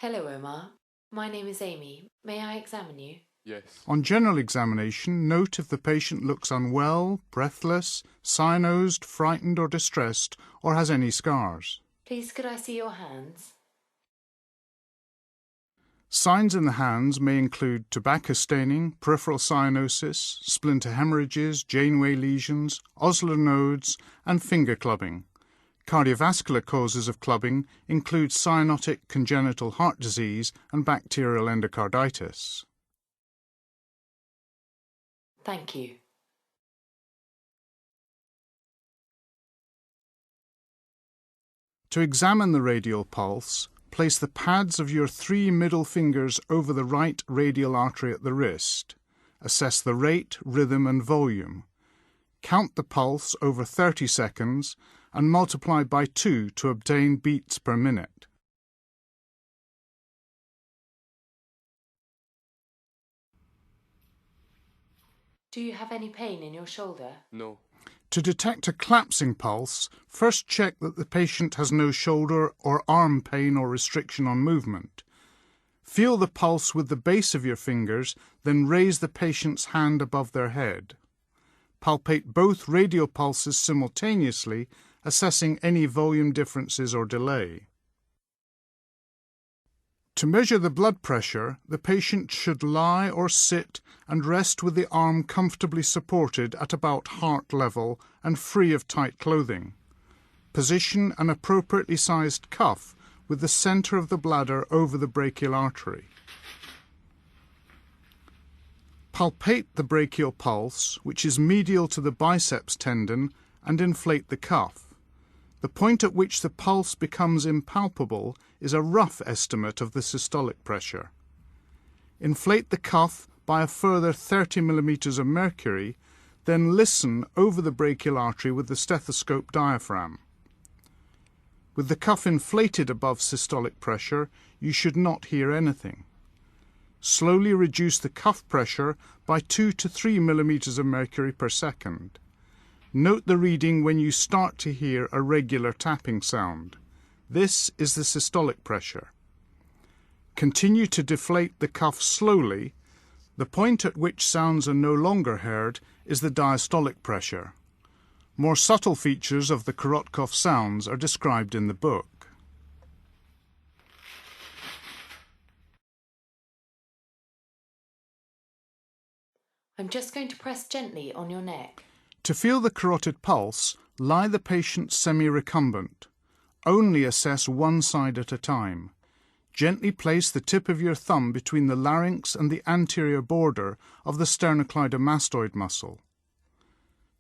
Hello, Omar. My name is Amy. May I examine you? Yes. On general examination, note if the patient looks unwell, breathless, cyanosed, frightened or distressed, or has any scars. Please, could I see your hands? Signs in the hands may include tobacco staining, peripheral cyanosis, splinter hemorrhages, Janeway lesions, Osler nodes, and finger clubbing. Cardiovascular causes of clubbing include cyanotic congenital heart disease and bacterial endocarditis. Thank you. To examine the radial pulse, place the pads of your 3 middle fingers over the right radial artery at the wrist. Assess the rate, rhythm and volume. Count the pulse over 30 seconds and multiply by 2 to obtain beats per minute. Do you have any pain in your shoulder? No. To detect a collapsing pulse, first check that the patient has no shoulder or arm pain or restriction on movement. Feel the pulse with the base of your fingers, then raise the patient's hand above their head. Palpate both radial pulses simultaneously, assessing any volume differences or delay. To measure the blood pressure, the patient should lie or sit and rest with the arm comfortably supported at about heart level and free of tight clothing. Position an appropriately sized cuff with the centre of the bladder over the brachial artery. Palpate the brachial pulse, which is medial to the biceps tendon, and inflate the cuff. The point at which the pulse becomes impalpable is a rough estimate of the systolic pressure. Inflate the cuff by a further 30 mm of mercury, then listen over the brachial artery with the stethoscope diaphragm. With the cuff inflated above systolic pressure, you should not hear anything. Slowly reduce the cuff pressure by 2 to 3 mm of mercury per second. Note the reading when you start to hear a regular tapping sound. This is the systolic pressure. Continue to deflate the cuff slowly. The point at which sounds are no longer heard is the diastolic pressure. More subtle features of the Korotkov sounds are described in the book. I'm just going to press gently on your neck. To feel the carotid pulse, lie the patient semi-recumbent. Only assess one side at a time. Gently place the tip of your thumb between the larynx and the anterior border of the sternocleidomastoid muscle.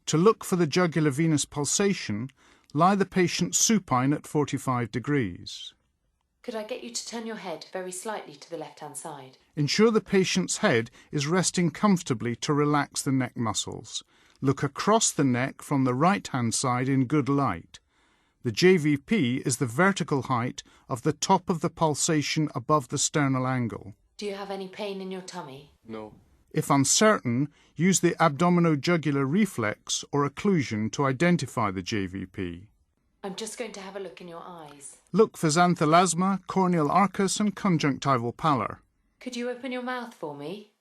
To look for the jugular venous pulsation, lie the patient supine at 45 degrees. Could I get you to turn your head very slightly to the left-hand side? Ensure the patient's head is resting comfortably to relax the neck muscles. Look across the neck from the right-hand side in good light. The JVP is the vertical height of the top of the pulsation above the sternal angle. Do you have any pain in your tummy? No. If uncertain, use the abdominojugular reflex or occlusion to identify the JVP. I'm just going to have a look in your eyes. Look for xanthelasma, corneal arcus and conjunctival pallor. Could you open your mouth for me?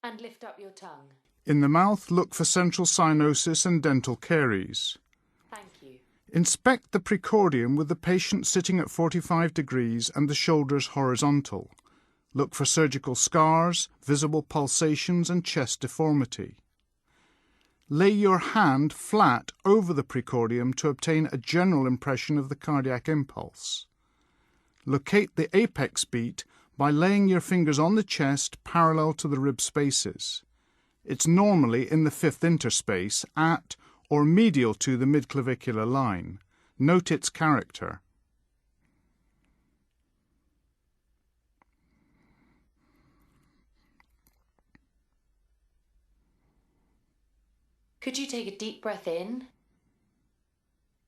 And lift up your tongue. In the mouth, look for central cyanosis and dental caries. Thank you. Inspect the precordium with the patient sitting at 45 degrees and the shoulders horizontal. Look for surgical scars, visible pulsations and chest deformity. Lay your hand flat over the precordium to obtain a general impression of the cardiac impulse. Locate the apex beat by laying your fingers on the chest parallel to the rib spaces. It's normally in the 5th interspace at or medial to the midclavicular line. Note its character. Could you take a deep breath in,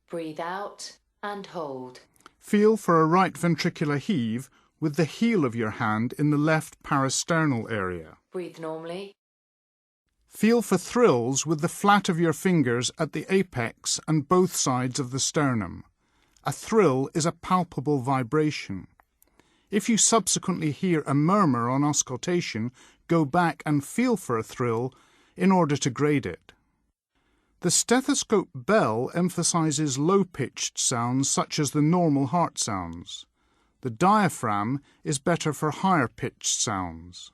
breathe out and hold? Feel for a right ventricular heave with the heel of your hand in the left parasternal area. Breathe normally. Feel for thrills with the flat of your fingers at the apex and both sides of the sternum. A thrill is a palpable vibration. If you subsequently hear a murmur on auscultation, go back and feel for a thrill in order to grade it. The stethoscope bell emphasises low-pitched sounds such as the normal heart sounds. The diaphragm is better for higher-pitched sounds.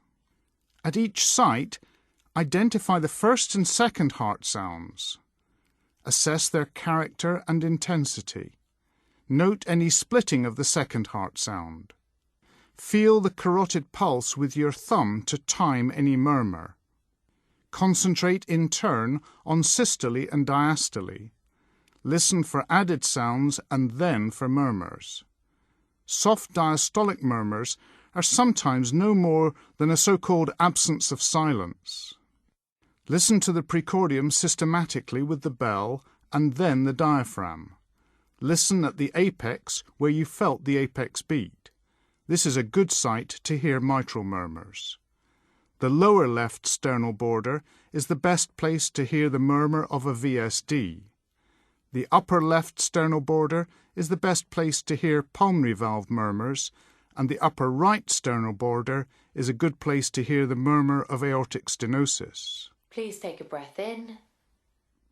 At each site, identify the first and second heart sounds. Assess their character and intensity. Note any splitting of the second heart sound. Feel the carotid pulse with your thumb to time any murmur. Concentrate in turn on systole and diastole. Listen for added sounds and then for murmurs. Soft diastolic murmurs are sometimes no more than a so-called absence of silence. Listen to the precordium systematically with the bell and then the diaphragm. Listen at the apex where you felt the apex beat. This is a good site to hear mitral murmurs. The lower left sternal border is the best place to hear the murmur of a VSD. The upper left sternal border is the best place to hear pulmonary valve murmurs, and the upper right sternal border is a good place to hear the murmur of aortic stenosis. Please take a breath in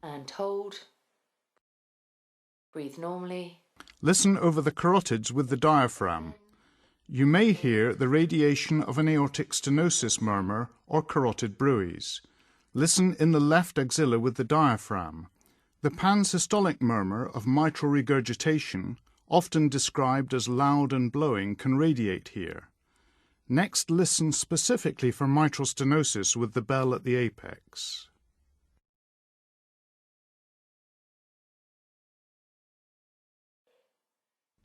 and hold. Breathe normally. Listen over the carotids with the diaphragm. You may hear the radiation of an aortic stenosis murmur or carotid bruits. Listen in the left axilla with the diaphragm. The pansystolic murmur of mitral regurgitation, often described as loud and blowing, can radiate here. Next, listen specifically for mitral stenosis with the bell at the apex.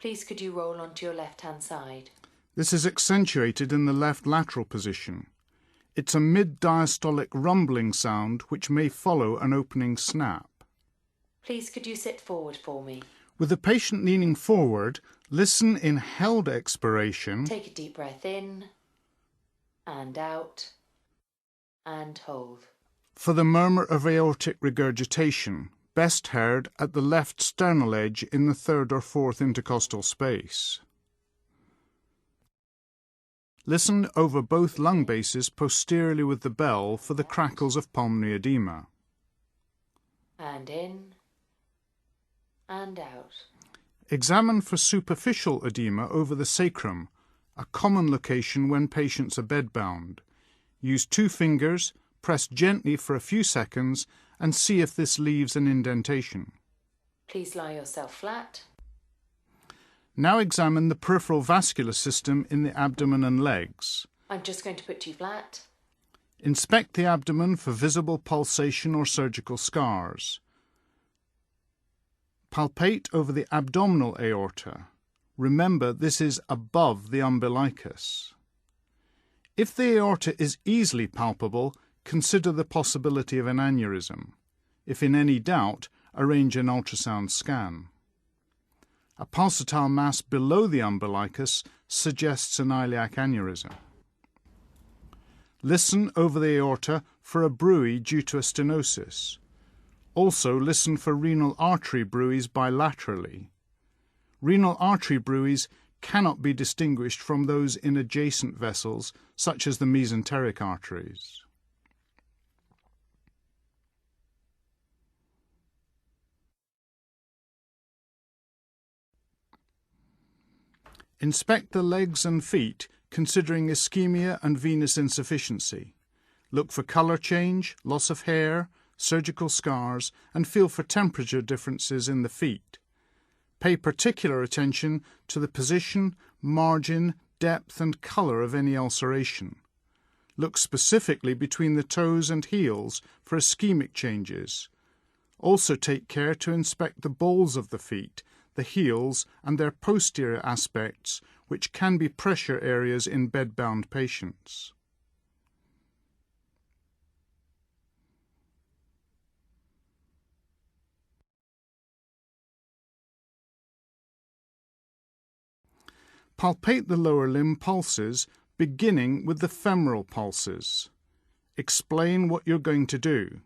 Please could you roll onto your left-hand side? This is accentuated in the left lateral position. It's a mid-diastolic rumbling sound which may follow an opening snap. Please could you sit forward for me? With the patient leaning forward, listen in held expiration. Take a deep breath in and out and hold. For the murmur of aortic regurgitation, best heard at the left sternal edge in the third or fourth intercostal space. Listen over both lung bases posteriorly with the bell for the crackles of pulmonary edema. And in and out. Examine for superficial edema over the sacrum, a common location when patients are bedbound. Use 2 fingers, press gently for a few seconds, and see if this leaves an indentation. Please lie yourself flat. Now examine the peripheral vascular system in the abdomen and legs. I'm just going to put you flat. Inspect the abdomen for visible pulsation or surgical scars. Palpate over the abdominal aorta. Remember, this is above the umbilicus. If the aorta is easily palpable, consider the possibility of an aneurysm. If in any doubt, arrange an ultrasound scan. A pulsatile mass below the umbilicus suggests an iliac aneurysm. Listen over the aorta for a bruit due to a stenosis. Also listen for renal artery bruits bilaterally. Renal artery bruits cannot be distinguished from those in adjacent vessels, such as the mesenteric arteries. Inspect the legs and feet, considering ischemia and venous insufficiency. Look for colour change, loss of hair, surgical scars, and feel for temperature differences in the feet. Pay particular attention to the position, margin, depth, and colour of any ulceration. Look specifically between the toes and heels for ischemic changes. Also take care to inspect the balls of the feet, the heels, and their posterior aspects, which can be pressure areas in bedbound patients. Palpate the lower limb pulses, beginning with the femoral pulses. Explain what you're going to do.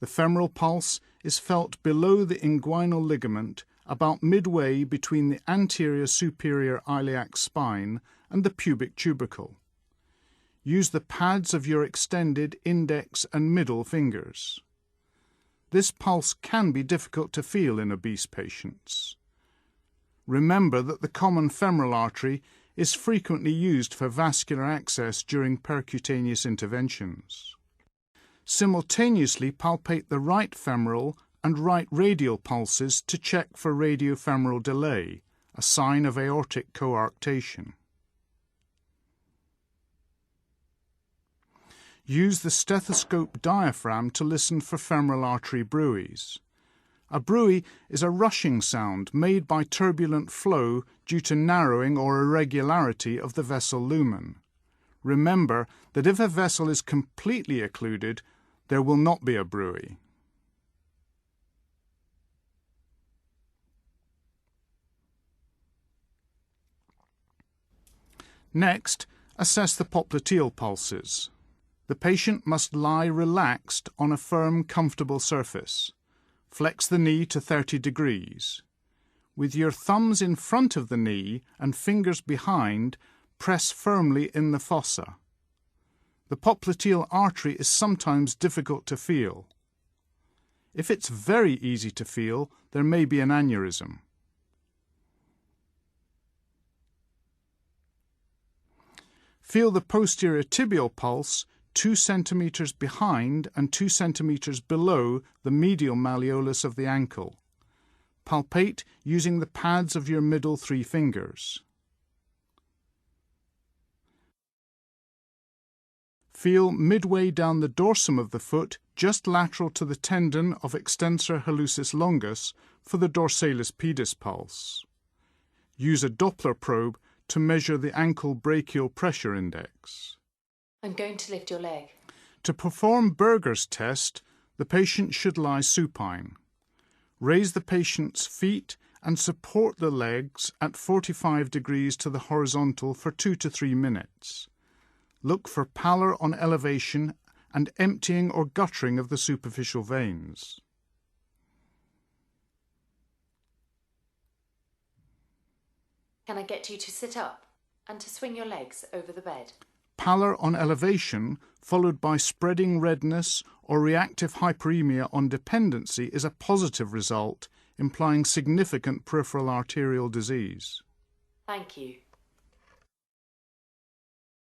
The femoral pulse is felt below the inguinal ligament about midway between the anterior superior iliac spine and the pubic tubercle. Use the pads of your extended index and middle fingers. This pulse can be difficult to feel in obese patients. Remember that the common femoral artery is frequently used for vascular access during percutaneous interventions. Simultaneously palpate the right femoral and right radial pulses to check for radiofemoral delay, a sign of aortic coarctation. Use the stethoscope diaphragm to listen for femoral artery bruits. A bruit is a rushing sound made by turbulent flow due to narrowing or irregularity of the vessel lumen. Remember that if a vessel is completely occluded, there will not be a bruit. Next, assess the popliteal pulses. The patient must lie relaxed on a firm, comfortable surface. Flex the knee to 30 degrees. With your thumbs in front of the knee and fingers behind, press firmly in the fossa. The popliteal artery is sometimes difficult to feel. If it's very easy to feel, there may be an aneurysm. Feel the posterior tibial pulse 2 centimeters behind and 2 centimeters below the medial malleolus of the ankle. Palpate using the pads of your middle 3 fingers. Feel midway down the dorsum of the foot, just lateral to the tendon of extensor hallucis longus, for the dorsalis pedis pulse. Use a Doppler probe to measure the ankle brachial pressure index. I'm going to lift your leg. To perform Berger's test, the patient should lie supine. Raise the patient's feet and support the legs at 45 degrees to the horizontal for 2 to 3 minutes. Look for pallor on elevation and emptying or guttering of the superficial veins. Can I get you to sit up and to swing your legs over the bed? Pallor on elevation, followed by spreading redness or reactive hyperemia on dependency, is a positive result, implying significant peripheral arterial disease. Thank you.